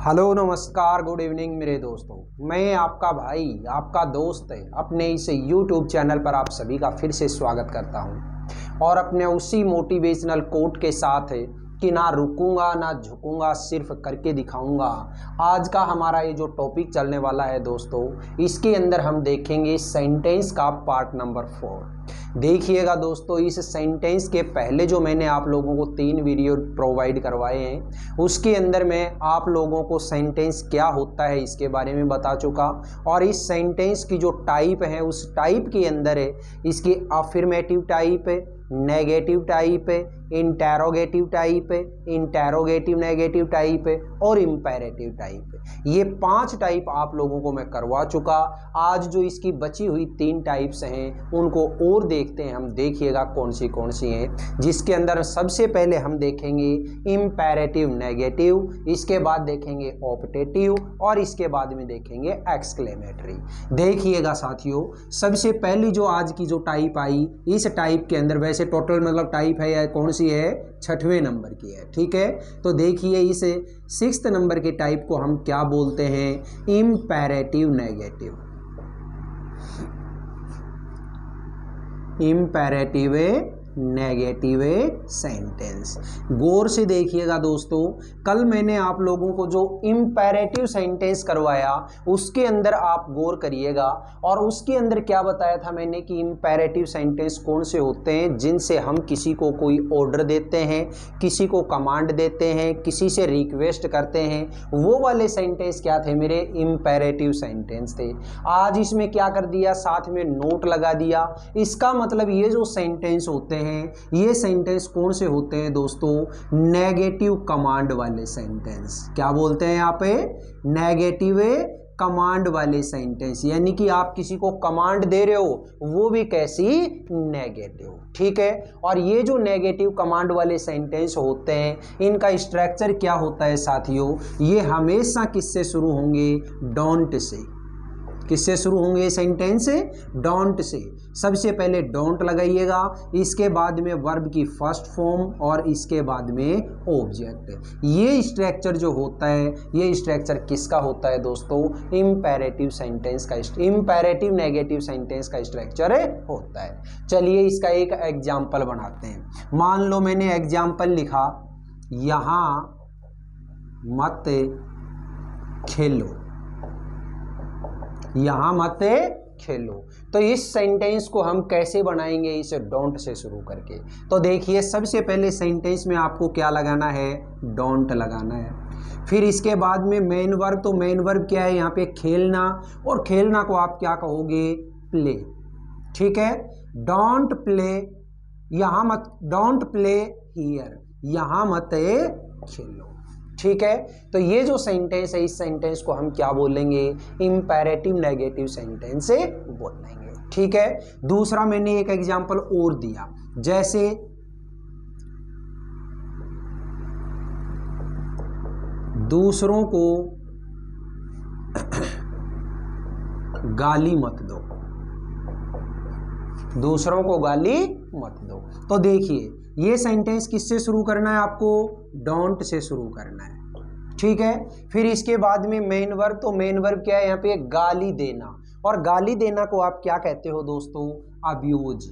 Hello नमस्कार good evening मेरे दोस्तों। मैं आपका भाई आपका दोस्त अपने इस यूट्यूब चैनल पर आप सभी का फिर से स्वागत करता हूं और अपने उसी मोटिवेशनल कोट के साथ कि ना रुकूंगा ना झुकूंगा, सिर्फ करके दिखाऊंगा। आज का हमारा ये जो टॉपिक चलने वाला है दोस्तों, इसके अंदर हम देखेंगे सेंटेंस का पार्ट नंबर 4। देखिएगा दोस्तों, इस सेंटेंस के पहले जो मैंने आप लोगों को 3 वीडियो प्रोवाइड करवाए हैं, उसके अंदर मैं आप लोगों को सेंटेंस क्या होता है इसके बारे में बता चुका और इस सेंटेंस की जो टाइप है उस टाइप के अंदर है इसकी अफर्मेटिव टाइप है, नेगेटिव टाइप है, इंटेरोगेटिव टाइप है, इंटेरोगेटिव नेगेटिव टाइप है और इंपेरेटिव टाइप है। ये 5 टाइप आप लोगों को मैं करवा चुका। आज जो इसकी बची हुई 3 टाइप्स हैं उनको और देखते हैं हम। देखिएगा कौन सी हैं, जिसके अंदर सबसे पहले हम देखेंगे इंपेरेटिव नेगेटिव, इसके बाद देखेंगे ऑप्टेटिव और इसके बाद में देखेंगे एक्सक्लेमेटरी। देखिएगा साथियों, सबसे पहली जो आज की जो टाइप आई, इस टाइप के अंदर वैसे टोटल मतलब टाइप है या कौन सी है, 6वें नंबर की है। ठीक है, तो देखिए इस 6th नंबर के टाइप को हम क्या बोलते हैं, imperative negative. Imperative negative sentence. गौर से देखिएगा दोस्तों, कल मैंने आप लोगों को जो इंपेरेटिव सेंटेंस करवाया उसके अंदर आप गौर करिएगा और उसके अंदर क्या बताया था मैंने कि इंपेरेटिव सेंटेंस कौन से होते हैं, जिनसे हम किसी को कोई ऑर्डर देते हैं, किसी को कमांड देते हैं, किसी से रिक्वेस्ट करते हैं। वो वाले सेंटेंस क्या थे मेरे, इंपेरेटिव सेंटेंस थे। आज इसमें क्या कर दिया, साथ में नोट लगा दिया। इसका मतलब ये जो सेंटेंस होते हैं, ये सेंटेंस कौन से होते हैं दोस्तों, नेगेटिव कमांड वाले सेंटेंस। क्या बोलते हैं यहाँ पे, नेगेटिव कमांड वाले सेंटेंस। यानी कि आप किसी को कमांड दे रहे हो, वो भी कैसी, नेगेटिव। ठीक है, और ये जो नेगेटिव कमांड वाले सेंटेंस होते हैं, इनका स्ट्रक्चर क्या होता है साथियों, ये हमेशा किससे शुरू होंगे, डोंट से। किससे शुरू होंगे सेंटेंस, डोंट से। सबसे पहले डोंट लगाइएगा, इसके बाद में वर्ब की फर्स्ट फॉर्म और इसके बाद में ऑब्जेक्ट। ये स्ट्रक्चर जो होता है, ये स्ट्रक्चर किसका होता है दोस्तों, इंपेरेटिव सेंटेंस का, इंपेरेटिव नेगेटिव सेंटेंस का स्ट्रक्चर होता है। चलिए इसका एक एग्जाम्पल बनाते हैं। मान लो मैंने एग्जाम्पल लिखा, यहाँ मत खेलो, यहाँ मत खेलो। तो इस सेंटेंस को हम कैसे बनाएंगे, इसे डोंट से शुरू करके। तो देखिए सबसे पहले सेंटेंस में आपको क्या लगाना है, डोंट लगाना है। फिर इसके बाद में मेन वर्ब, तो मेन वर्ब क्या है यहाँ पे, खेलना, और खेलना को आप क्या कहोगे, प्ले। ठीक है, डोंट प्ले, यहाँ मत, डोंट प्ले हियर, यहाँ मत खेलो। ठीक है, तो ये जो सेंटेंस है, इस सेंटेंस को हम क्या बोलेंगे, इंपेरेटिव नेगेटिव सेंटेंस से बोलेंगे। ठीक है, दूसरा मैंने एक एग्जांपल और दिया, जैसे दूसरों को गाली मत दो, दूसरों को गाली मत दो। तो देखिए ये सेंटेंस किससे शुरू करना है आपको, डोंट से शुरू करना है। ठीक है, फिर इसके बाद में मेन वर्ब, तो मेन वर्ब क्या है यहाँ पे, गाली देना, और गाली देना को आप क्या कहते हो दोस्तों, अब्यूज।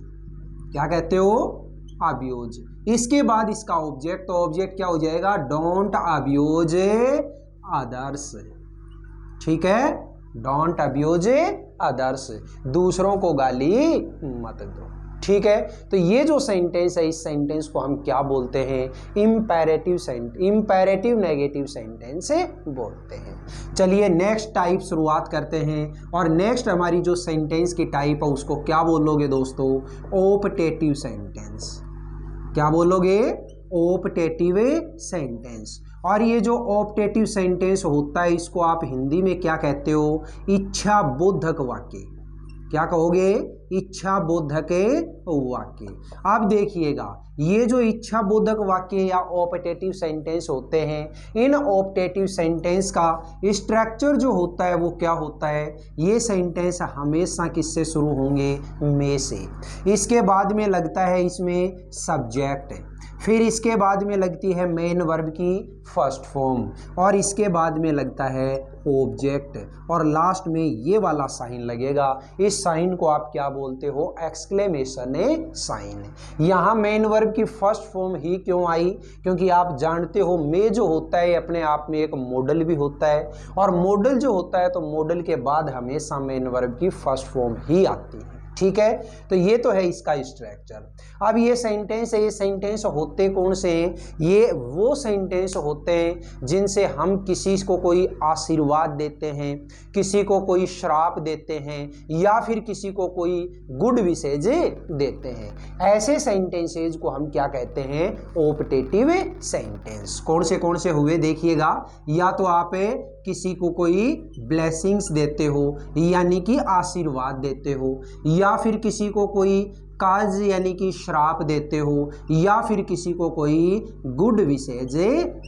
क्या कहते हो, अब्यूज। इसके बाद इसका ऑब्जेक्ट, तो ऑब्जेक्ट क्या हो जाएगा, डोंट अब्यूज अदर्स। ठीक है, डोंट अब्यूज अदर्स, दूसरों को गाली मत दो। ठीक है, तो ये जो सेंटेंस है, इस सेंटेंस को हम क्या बोलते हैं, इंपेरेटिव नेगेटिव सेंटेंस बोलते हैं। चलिए नेक्स्ट टाइप शुरुआत करते हैं, और नेक्स्ट हमारी जो सेंटेंस की टाइप है उसको क्या बोलोगे दोस्तों, ऑप्टेटिव सेंटेंस। क्या बोलोगे, ऑप्टेटिव सेंटेंस। और ये जो ऑप्टेटिव सेंटेंस होता है, इसको आप हिंदी में क्या कहते हो, इच्छा बोधक वाक्य। क्या कहोगे, इच्छा बोधक वाक्य। आप देखिएगा ये जो इच्छा बोधक वाक्य या ऑप्टेटिव सेंटेंस होते हैं, इन ऑप्टेटिव सेंटेंस का स्ट्रक्चर जो होता है वो क्या होता है, ये सेंटेंस हमेशा किससे शुरू होंगे, में से। इसके बाद में लगता है इसमें सब्जेक्ट, फिर इसके बाद में लगती है मेन वर्ब की फर्स्ट फॉर्म, और इसके बाद में लगता है ऑब्जेक्ट, और लास्ट में ये वाला साइन लगेगा। इस साइन को आप क्या बोलते हो? Exclamation sign. यहाँ मेन वर्ब की फर्स्ट फॉर्म ही क्यों आई? क्योंकि आप जानते हो मे जो होता है अपने आप में एक मॉडल भी होता है, और मॉडल जो होता है तो मॉडल के बाद हमेशा मेन वर्ब की फर्स्ट फॉर्म ही आती है। ठीक है, तो ये तो है इसका स्ट्रक्चर। अब ये सेंटेंस है, ये सेंटेंस होते कौन से हैं? ये वो सेंटेंस होते हैं जिनसे हम किसी को कोई आशीर्वाद देते हैं, किसी को कोई श्राप देते हैं, या फिर किसी को कोई गुड विशेष देते हैं। ऐसे सेंटेंसेज को हम क्या कहते हैं? Optative sentence. कौन से हुए देखिएगा, या तो आप किसी को कोई ब्लेसिंग्स देते हो यानी कि आशीर्वाद देते हो, या फिर किसी को कोई काज यानी कि श्राप देते हो, या फिर किसी को कोई गुड विशेष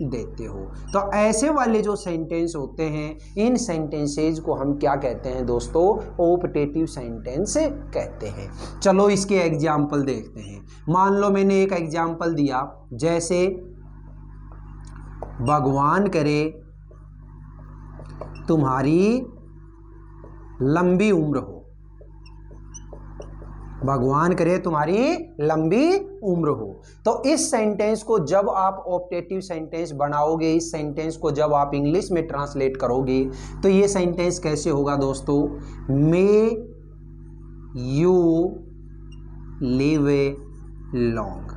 देते हो। तो ऐसे वाले जो सेंटेंस होते हैं, इन सेंटेंसेज को हम क्या कहते हैं दोस्तों? ऑप्टेटिव सेंटेंस कहते हैं। चलो इसके एग्जाम्पल देखते हैं। मान लो मैंने एक एग्जाम्पल दिया, जैसे भगवान करे तुम्हारी लंबी उम्र हो। भगवान करे तुम्हारी लंबी उम्र हो। तो इस सेंटेंस को जब आप ऑप्टेटिव सेंटेंस बनाओगे, इस सेंटेंस को जब आप इंग्लिश में ट्रांसलेट करोगे, तो ये सेंटेंस कैसे होगा दोस्तों? May you live a long.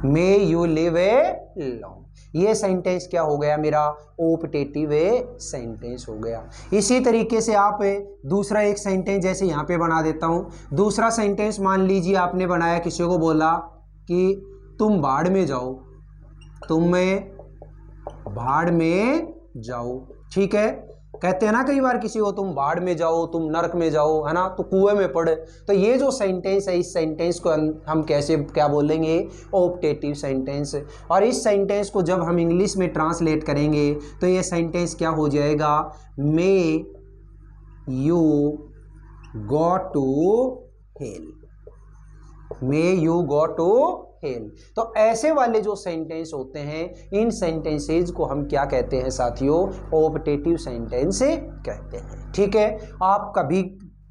May you live a long. ये सेंटेंस क्या हो गया? मेरा ऑप्टेटिव सेंटेंस हो गया। इसी तरीके से आप दूसरा एक सेंटेंस जैसे यहाँ पे बना देता हूँ। दूसरा सेंटेंस मान लीजिए आपने बनाया, किसी को बोला कि तुम बाढ़ में जाओ, तुम भाड़ में जाओ। ठीक है, कहते हैं ना कई बार किसी को, तुम बाढ़ में जाओ, तुम नरक में जाओ, है ना, तो कुएं में पड़े। तो ये जो सेंटेंस है, इस सेंटेंस को हम कैसे क्या बोलेंगे? Optative sentence. और इस सेंटेंस को जब हम इंग्लिश में ट्रांसलेट करेंगे तो ये सेंटेंस क्या हो जाएगा? May you go to hell. May you go to hell. तो ऐसे वाले जो सेंटेंस होते हैं, इन सेंटेंसेज को हम क्या कहते हैं साथियों? ऑप्टेटिव सेंटेंस कहते हैं। ठीक है, आप कभी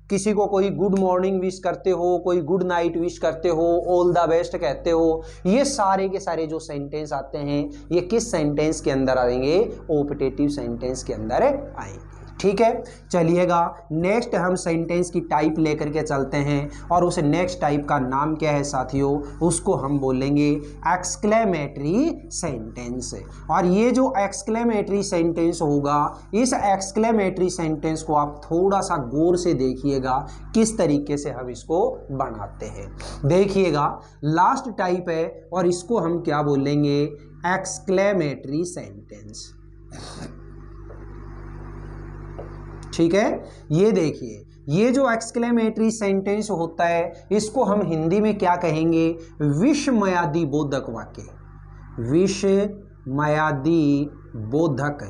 किसी को कोई गुड मॉर्निंग विश करते हो, कोई गुड नाइट विश करते हो, ऑल द बेस्ट कहते हो, ये सारे के सारे जो सेंटेंस आते हैं, ये किस सेंटेंस के अंदर आएंगे? ऑप्टेटिव सेंटेंस के अंदर आएंगे। ठीक है, चलिएगा नेक्स्ट हम सेंटेंस की टाइप लेकर के चलते हैं, और उस नेक्स्ट टाइप का नाम क्या है साथियों? उसको हम बोलेंगे एक्सक्लेमेटरी सेंटेंस। और ये जो एक्सक्लेमेटरी सेंटेंस होगा, इस एक्सक्लेमेटरी सेंटेंस को आप थोड़ा सा गौर से देखिएगा किस तरीके से हम इसको बनाते हैं। देखिएगा, लास्ट टाइप है और इसको हम क्या बोलेंगे? Exclamatory sentence. ठीक है, ये देखिए, ये जो एक्सक्लेमेटरी सेंटेंस होता है, इसको हम हिंदी में क्या कहेंगे? विस्मयादि बोधक वाक्य। विस्मयादि बोधक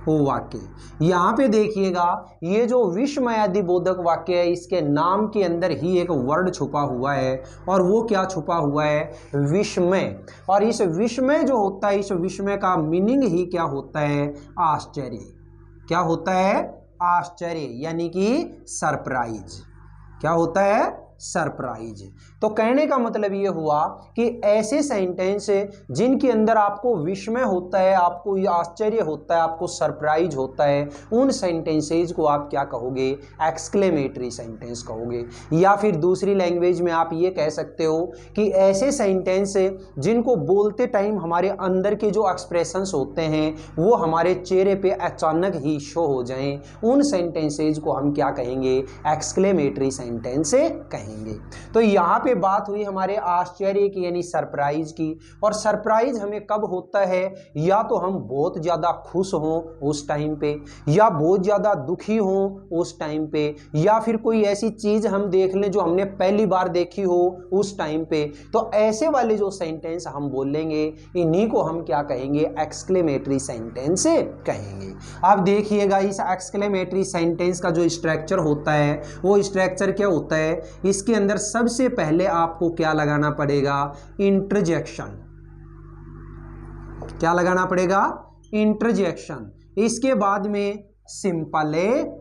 वाक्य। यहाँ पे देखिएगा, ये जो विस्मयादि बोधक वाक्य है, इसके नाम के अंदर ही एक वर्ड छुपा हुआ है, और वो क्या छुपा हुआ है? विस्मय। और इस विस्मय जो होता है, इस विस्मय का मीनिंग ही क्या होता है? आश्चर्य। क्या होता है? आश्चर्य, यानी कि सरप्राइज। क्या होता है? सरप्राइज। तो कहने का मतलब ये हुआ कि ऐसे सेंटेंस जिनके अंदर आपको विस्मय होता है, आपको आश्चर्य होता है, आपको सरप्राइज होता है, उन सेंटेंसेज को आप क्या कहोगे? एक्सक्लेमेटरी सेंटेंस कहोगे। या फिर दूसरी लैंग्वेज में आप ये कह सकते हो कि ऐसे सेंटेंस जिनको बोलते टाइम हमारे अंदर के जो एक्सप्रेशंस होते हैं वो हमारे चेहरे पे अचानक ही शो हो जाएं, उन सेंटेंसेज को हम क्या कहेंगे? एक्सक्लेमेटरी सेंटेंस कहेंगे। तो यहाँ पे बात हुई हमारे आश्चर्य की यानी सरप्राइज की। और सरप्राइज हमें कब होता है? या तो हम बहुत ज़्यादा खुश हों उस टाइम पे, या बहुत ज़्यादा दुखी हों उस टाइम पे, या फिर कोई ऐसी चीज़ हम देख लें जो हमने पहली बार देखी हो उस टाइम पे। तो ऐसे वाले जो सेंटेंस हम बोलेंगे, इन्हीं को हम क्या कहेंगे? एक्सक्लेमेटरी सेंटेंस कहेंगे। अब देखिएगा, इस एक्सक्लेमेटरी सेंटेंस का जो स्ट्रक्चर होता है, वो स्ट्रक्चर क्या होता है? इसके अंदर सबसे पहले पहले आपको क्या लगाना पड़ेगा, इंटरजेक्शन। क्या लगाना पड़ेगा, इंटरजेक्शन। इसके बाद में सिंपल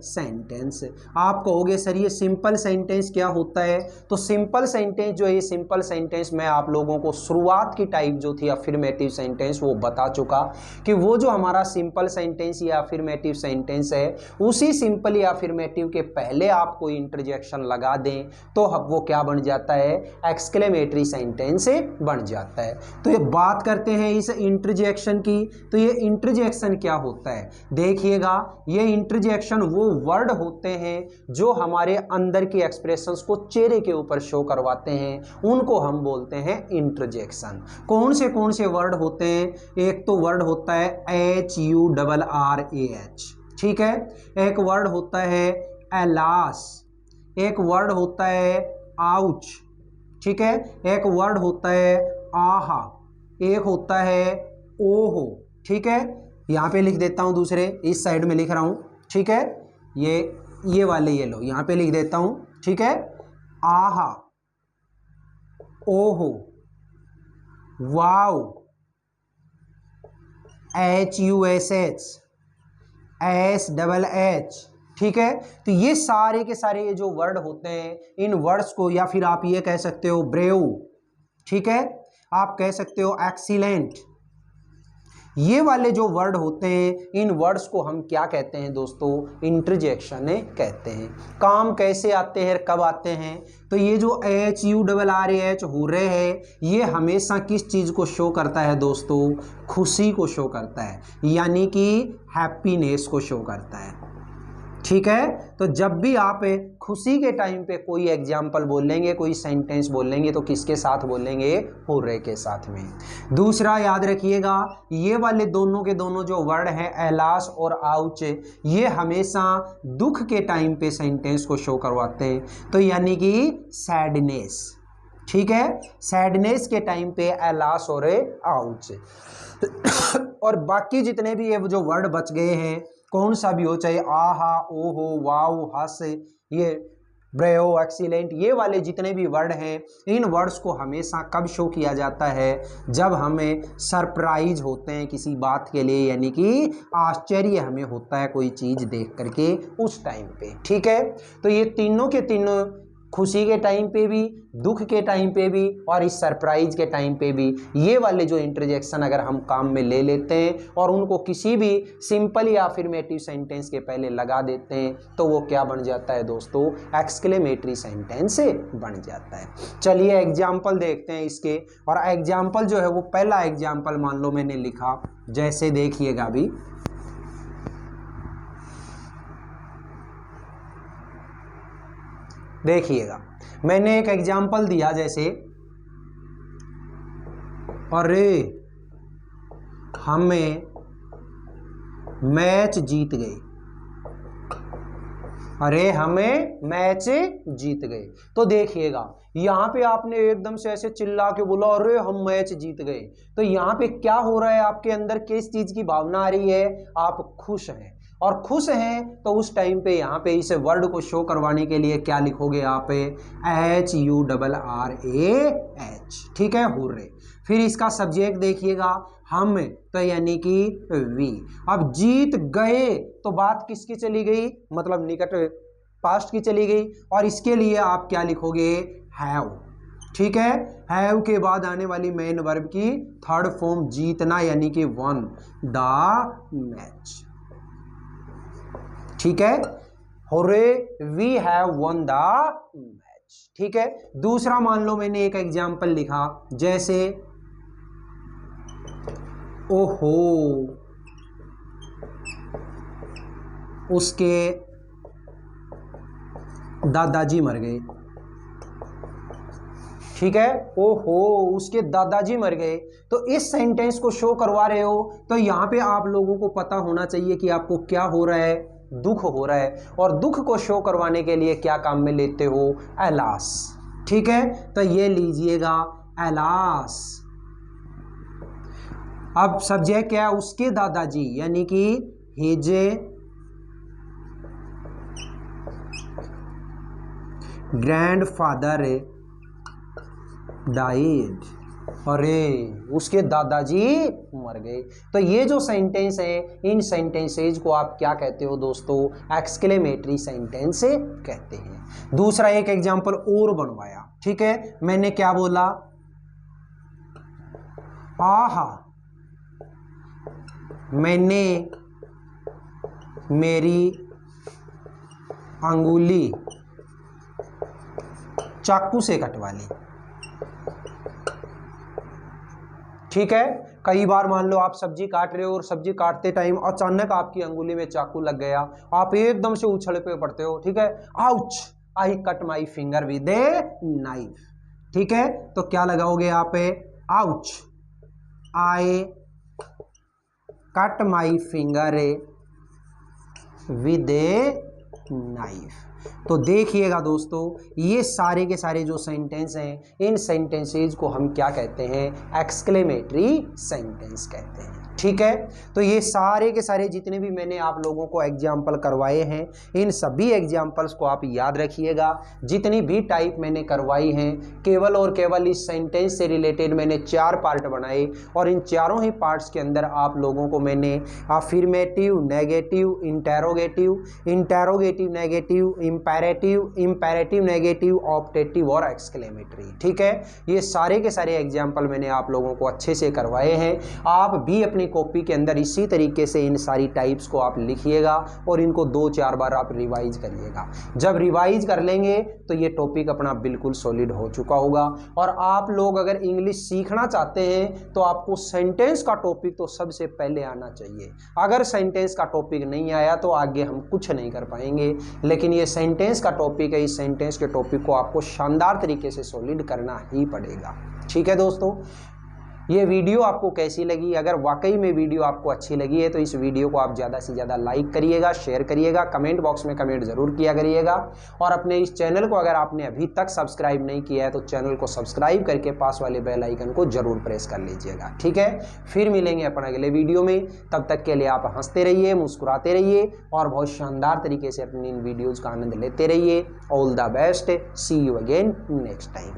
सेंटेंस। आप कहोगे सर ये सिंपल सेंटेंस क्या होता है, तो सिंपल सेंटेंस जो है, सिंपल सेंटेंस मैं आप लोगों को शुरुआत की टाइप जो थी अफर्मेटिव सेंटेंस वो बता चुका कि वो जो हमारा सिंपल सेंटेंस या अफर्मेटिव सेंटेंस है, उसी सिंपल या अफर्मेटिव के पहले आप कोई इंटरजेक्शन लगा दें तो वो क्या बन जाता है, एक्सक्लेमेटरी सेंटेंस बन जाता है। तो ये बात करते हैं इस इंटरजेक्शन की। तो ये इंटरजेक्शन क्या होता है, देखिएगा ये इंटरजेक्शन वो वर्ड होते हैं जो हमारे अंदर की एक्सप्रेशंस को चेहरे के ऊपर शो करवाते हैं, उनको हम बोलते हैं इंटरजेक्शन। कौन से वर्ड होते हैं, एक तो वर्ड होता है HURRAH, ठीक है, एक वर्ड होता है एलास, एक वर्ड होता है आउच, ठीक है, एक वर्ड होता है आहा, एक होता है ओहो, ठीक है। यहाँ पे लिख देता हूँ, दूसरे इस साइड में लिख रहा हूँ, ठीक है, ये वाले ये लो, यहाँ पे लिख देता हूँ, ठीक है, आहा, ओहो, वाओ, HUSH, SHH, ठीक है। तो ये सारे के सारे ये जो वर्ड होते हैं, इन वर्ड्स को, या फिर आप ये कह सकते हो ब्रेव, ठीक है, आप कह सकते हो एक्सीलेंट, ये वाले जो वर्ड होते हैं, इन वर्ड्स को हम क्या कहते हैं दोस्तों, इंटरजेक्शन कहते हैं। काम कैसे आते हैं, कब आते हैं, तो ये जो HURRAH हो रहे हैं, ये हमेशा किस चीज़ को शो करता है दोस्तों, खुशी को शो करता है, यानी कि हैप्पीनेस को शो करता है, ठीक है। तो जब भी आप खुशी के टाइम पे कोई एग्जाम्पल बोलेंगे, कोई सेंटेंस बोलेंगे, तो किसके साथ बोलेंगे, हुर्रे के साथ में। दूसरा याद रखिएगा, ये वाले दोनों के दोनों जो वर्ड हैं एलास और आउच, ये हमेशा दुख के टाइम पे सेंटेंस को शो करवाते हैं, तो यानी कि सैडनेस, ठीक है, सैडनेस के टाइम पे एलास और आउच। और बाकी जितने भी ये जो वर्ड बच गए हैं, कौन सा भी हो, चाहे आहा, ओहो, वाओ, हस, ये ब्रेव, एक्सीलेंट, ये वाले जितने भी वर्ड हैं, इन वर्ड्स को हमेशा कब शो किया जाता है, जब हमें सरप्राइज होते हैं किसी बात के लिए, यानी कि आश्चर्य हमें होता है कोई चीज़ देख करके उस टाइम पे, ठीक है। तो ये तीनों के तीनों, खुशी के टाइम पे भी, दुख के टाइम पे भी, और इस सरप्राइज के टाइम पे भी, ये वाले जो इंटरजेक्शन अगर हम काम में ले लेते हैं और उनको किसी भी सिंपल या अफर्मेटिव सेंटेंस के पहले लगा देते हैं, तो वो क्या बन जाता है दोस्तों, एक्सक्लेमेटरी सेंटेंस बन जाता है। चलिए एग्जाम्पल देखते हैं इसके। और एग्जाम्पल जो है वो पहला एग्जाम्पल मान लो मैंने लिखा, जैसे देखिएगा अभी, देखिएगा मैंने एक एग्जाम्पल दिया, जैसे अरे हमें मैच जीत गए, अरे हमें मैच जीत गए। तो देखिएगा यहाँ पे आपने एकदम से ऐसे चिल्ला के बोला अरे हम मैच जीत गए, तो यहाँ पे क्या हो रहा है, आपके अंदर किस चीज की भावना आ रही है, आप खुश हैं। और खुश हैं तो उस टाइम पे यहाँ पे इसे वर्ड को शो करवाने के लिए क्या लिखोगे आप, HURRAH, ठीक है, हुर्रे। फिर इसका सब्जेक्ट देखिएगा, हम, तो यानी कि वी। अब जीत गए तो बात किसकी चली गई, मतलब निकट पास्ट की चली गई, और इसके लिए आप क्या लिखोगे, हैव, ठीक है। हैव के बाद आने वाली मेन वर्ब की थर्ड फॉर्म जीतना, यानी कि वन द मैच, ठीक है, hurray we have won the match, ठीक है। दूसरा मान लो मैंने एक एग्जाम्पल लिखा, जैसे ओहो उसके दादाजी मर गए, ठीक है, ओहो उसके दादाजी मर गए। तो इस सेंटेंस को शो करवा रहे हो, तो यहाँ पे आप लोगों को पता होना चाहिए कि आपको क्या हो रहा है, दुख हो रहा है, और दुख को शो करवाने के लिए क्या काम में लेते हो, एलास, ठीक है। तो ये लीजिएगा एलास। अब सब्जेक्ट क्या है, उसके दादाजी, यानी कि हिज ग्रैंडफादर डाइड, अरे उसके दादाजी मर गए। तो ये जो सेंटेंस है, इन सेंटेंसेज को आप क्या कहते हो दोस्तों? एक्सक्लेमेटरी सेंटेंस कहते हैं। दूसरा एक एग्जांपल और बनवाया, ठीक है। मैंने क्या बोला? आहा, मैंने मेरी अंगुली चाकू से कटवा ली, ठीक है। कई बार मान लो आप सब्जी काट रहे हो और सब्जी काटते टाइम अचानक आपकी अंगुली में चाकू लग गया, आप एकदम से उछल पे पड़ते हो, ठीक है। Ouch, I cut my finger with a knife, ठीक है। तो क्या लगाओगे आप? Ouch, I cut my finger with a knife. तो देखिएगा दोस्तों, ये सारे के सारे जो सेंटेंस हैं, इन सेंटेंसेज को हम क्या कहते हैं? एक्सक्लेमेटरी सेंटेंस कहते हैं, ठीक है। तो ये सारे के सारे जितने भी मैंने आप लोगों को एग्जाम्पल करवाए हैं, इन सभी एग्जाम्पल्स को आप याद रखिएगा। जितनी भी टाइप मैंने करवाई हैं, केवल और केवल इस सेंटेंस से रिलेटेड मैंने 4 पार्ट बनाए, और इन चारों ही पार्ट्स के अंदर आप लोगों को मैंने affirmative, negative, interrogative, interrogative negative, imperative, imperative negative, optative और एक्सक्लेमेटरी, ठीक है। ये सारे के सारे एग्जाम्पल मैंने आप लोगों को अच्छे से करवाए हैं। आप भी अपनी कॉपी के अंदर इसी तरीके से इन सारी टाइप्स को आप लिखिएगा और इनको 2-4 बार आप रिवाइज करिएगा। जब रिवाइज कर लेंगे तो ये टॉपिक अपना बिल्कुल सॉलिड हो चुका होगा। और आप लोग अगर इंग्लिश सीखना चाहते हैं तो आपको सेंटेंस का टॉपिक तो सबसे पहले आना चाहिए। अगर सेंटेंस का टॉपिक नहीं आया तो आगे हम कुछ नहीं कर पाएंगे। लेकिन ये सेंटेंस का टॉपिक है, इस सेंटेंस के टॉपिक को आपको शानदार तरीके से सॉलिड करना ही पड़ेगा, ठीक है दोस्तों। ये वीडियो आपको कैसी लगी? अगर वाकई में वीडियो आपको अच्छी लगी है तो इस वीडियो को आप ज़्यादा से ज़्यादा लाइक करिएगा, शेयर करिएगा, कमेंट बॉक्स में कमेंट ज़रूर किया करिएगा। और अपने इस चैनल को अगर आपने अभी तक सब्सक्राइब नहीं किया है तो चैनल को सब्सक्राइब करके पास वाले बेल आइकन को ज़रूर प्रेस कर लीजिएगा, ठीक है। फिर मिलेंगे अपन अगले वीडियो में। तब तक के लिए आप हंसते रहिए, मुस्कुराते रहिए और बहुत शानदार तरीके से अपनी इन वीडियोज़ का आनंद लेते रहिए। All the best, see you again next time.